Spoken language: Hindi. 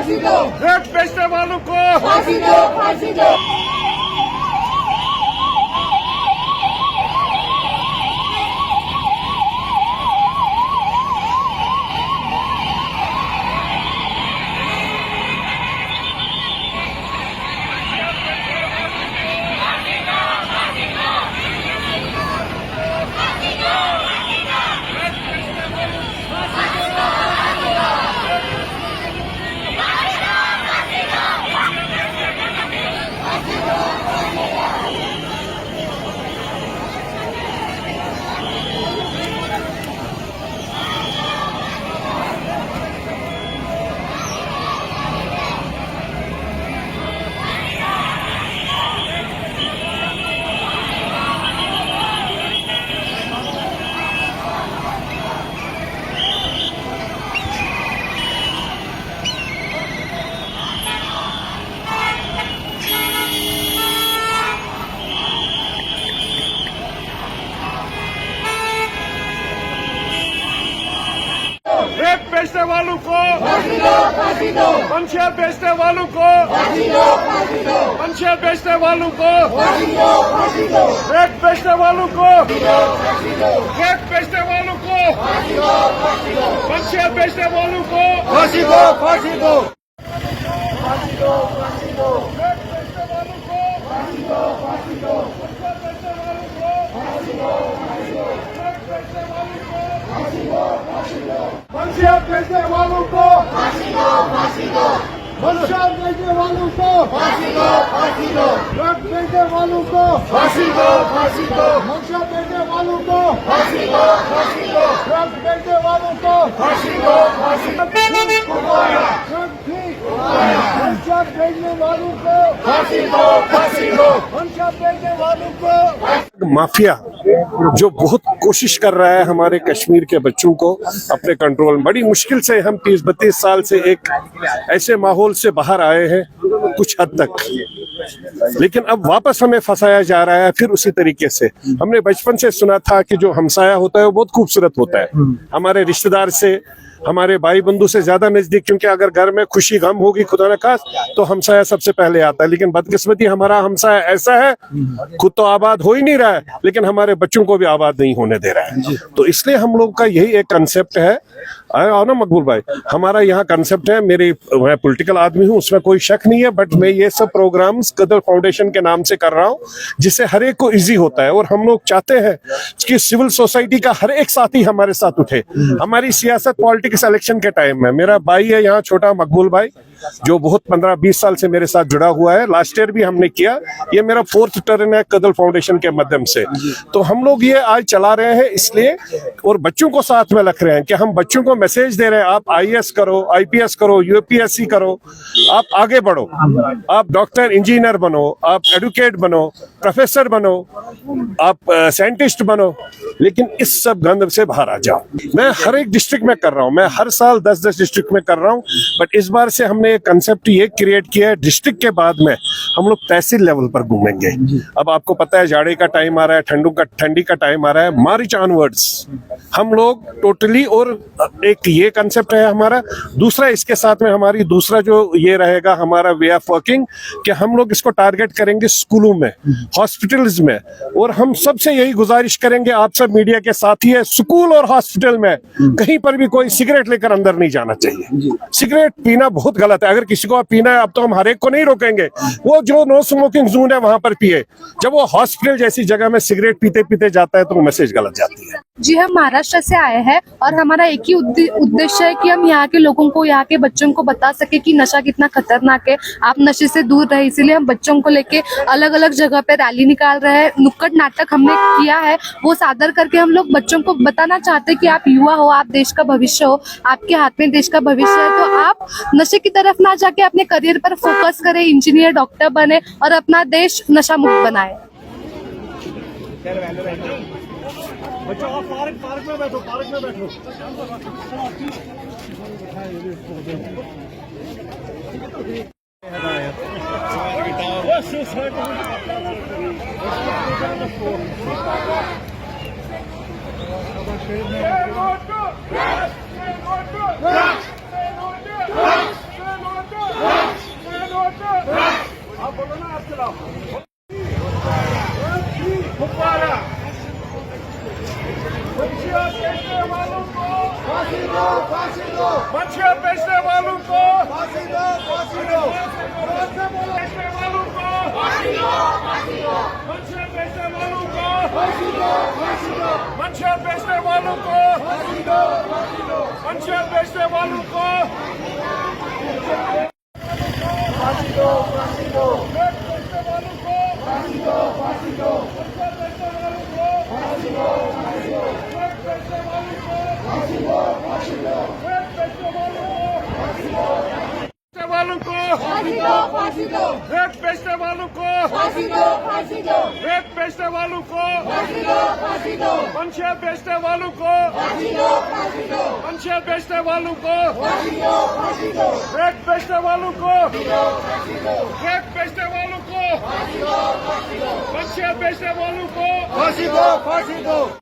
फांसी दो, ड्रग बेचने वालों को फांसी दो, फांसी दो। रेप बेचने वालों को फांसी दो, फांसी दो, मंशिया बेचने वालों को फांसी दो, फांसी दो, मंशिया बेचने वालों को फांसी दो, फांसी दो, रेप बेचने वालों को फांसी दो, रेप बेचने वालों को फांसी दो, फांसी दो, मंशिया बेचने वालों को फांसी दो, फांसी दो, फांसी दो, फांसी दो, रेप बेचने वालों को फांसी दो, फांसी दो, मंशिया बेचने वालों को फांसी दो, फांसी दो, मंशिया बेचने वालों को फांसी दो, फांसी दो, ड्रग बेचने वालों को फांसी दो, फांसी दो, मंशिया बेचने वालों को फांसी दो, फांसी दो, ड्रग बेचने वालों को फांसी दो, फांसी दो, ड्रग ठीक मंशिया बेचने वालों को फांसी दो, फांसी दो, मंशिया बेचने वालों को माफिया जो बहुत कोशिश कर रहा है हमारे कश्मीर के बच्चों को अपने कंट्रोल में, बड़ी मुश्किल से हम 30-32 साल से एक ऐसे माहौल से बाहर आए हैं कुछ हद तक, लेकिन अब वापस हमें फंसाया जा रहा है फिर उसी तरीके से। हमने बचपन से सुना था कि जो हमसाया होता है वो बहुत खूबसूरत होता है, हमारे रिश्तेदार से, हमारे भाई बंधु से ज्यादा नजदीक, क्योंकि अगर घर में खुशी गम होगी खुदा न खास तो हमसाया सबसे पहले आता है। लेकिन बदकिस्मती हमारा हमसाया ऐसा है, खुद तो आबाद हो ही नहीं रहा है लेकिन हमारे बच्चों को भी आबाद नहीं होने दे रहा है। तो इसलिए हम लोग का यही एक कंसेप्ट है, आओ ना मकबूल भाई, हमारा यहाँ कंसेप्ट है, मैं पॉलिटिकल आदमी हूँ उसमें कोई शक नहीं है, बट मैं ये सब प्रोग्राम्स कदर फाउंडेशन के नाम से कर रहा हूँ जिससे हर एक को इजी होता है। और हम लोग चाहते हैं कि सिविल सोसाइटी का हर एक साथी हमारे साथ उठे। हमारी सियासत पॉलिटिक्स इलेक्शन के टाइम में, मेरा भाई है यहाँ छोटा मकबूल भाई जो बहुत 15-20 साल से मेरे साथ जुड़ा हुआ है, लास्ट ईयर भी हमने किया, ये मेरा 4th टर्न है कदल फाउंडेशन के माध्यम से। तो हम लोग ये आज चला रहे हैं इसलिए, और बच्चों को साथ में रख रहे हैं कि हम बच्चों को मैसेज दे रहे हैं, आप आईएएस करो, आईपीएस करो, यूपीएससी करो, आप आगे बढ़ो, आप डॉक्टर इंजीनियर बनो, आप एडवोकेट बनो, प्रोफेसर बनो, आप साइंटिस्ट बनो, लेकिन इस सब गंद से बाहर आ जाओ। मैं हर एक डिस्ट्रिक्ट में कर रहा हूँ, मैं हर साल 10-10 डिस्ट्रिक्ट में कर रहा हूँ, बट इस बार से हमने कंसेप्ट ये क्रिएट किया है, डिस्ट्रिक्ट के बाद में हम लोग तहसील लेवल पर घूमेंगे। अब आपको पता है जाड़े का टाइम आ रहा है, ठंडी का टाइम आ रहा है, मार्च ऑनवर्ड्स हम लोग टोटली, और एक ये कंसेप्ट है हमारा। दूसरा इसके साथ में हमारी दूसरा जो ये रहेगा हमारा वे ऑफ वर्किंग, कि हम लोग इसको टारगेट करेंगे स्कूलों में, हॉस्पिटल्स में, और हम सबसे यही गुजारिश करेंगे, आप सब मीडिया के साथी है, स्कूल और हॉस्पिटल में कहीं पर भी कोई सिगरेट लेकर अंदर नहीं जाना चाहिए। सिगरेट पीना बहुत गलत है, अगर किसी को पीना है अब तो हम हर एक को नहीं रोकेंगे, वो जो नो स्मोकिंग जोन है वहां पर पिए। जब वो हॉस्पिटल जैसी जगह में सिगरेट पीते पीते जाता है तो मैसेज गलत जाती है। जी, हम महाराष्ट्र से आए हैं और हमारा एक ही उद्देश्य है कि हम यहाँ के लोगों को, यहाँ के बच्चों को बता सके कि नशा कितना खतरनाक है, आप नशे से दूर रहे। इसीलिए हम बच्चों को लेके अलग अलग जगह पे रैली निकाल रहे हैं, नुक्कड़ नाटक हमने किया है, वो सादर करके हम लोग बच्चों को बताना चाहते हैं कि आप युवा हो, आप देश का भविष्य हो, आपके हाथ में देश का भविष्य है, तो आप नशे की तरफ ना जाके अपने करियर पर फोकस करें, इंजीनियर, डॉक्टर बने और अपना देश नशा मुक्त बनाए। बच्चों आप पार्क में बैठो, पार्क में बैठो। वालों को फांसी दो फांसी दो रेत बेचने वालों को फांसी दो फांसी दो रेत बेचने वालों को फांसी दो फांसी दो पंचायत बेचने वालों को फांसी दो फांसी दो पंचायत बेचने वालों को फांसी दो फांसी दो रेत बेचने वालों को फांसी दो रेत बेचने वालों को पंचायत बेचने वालों को फांसी दो फांसी दो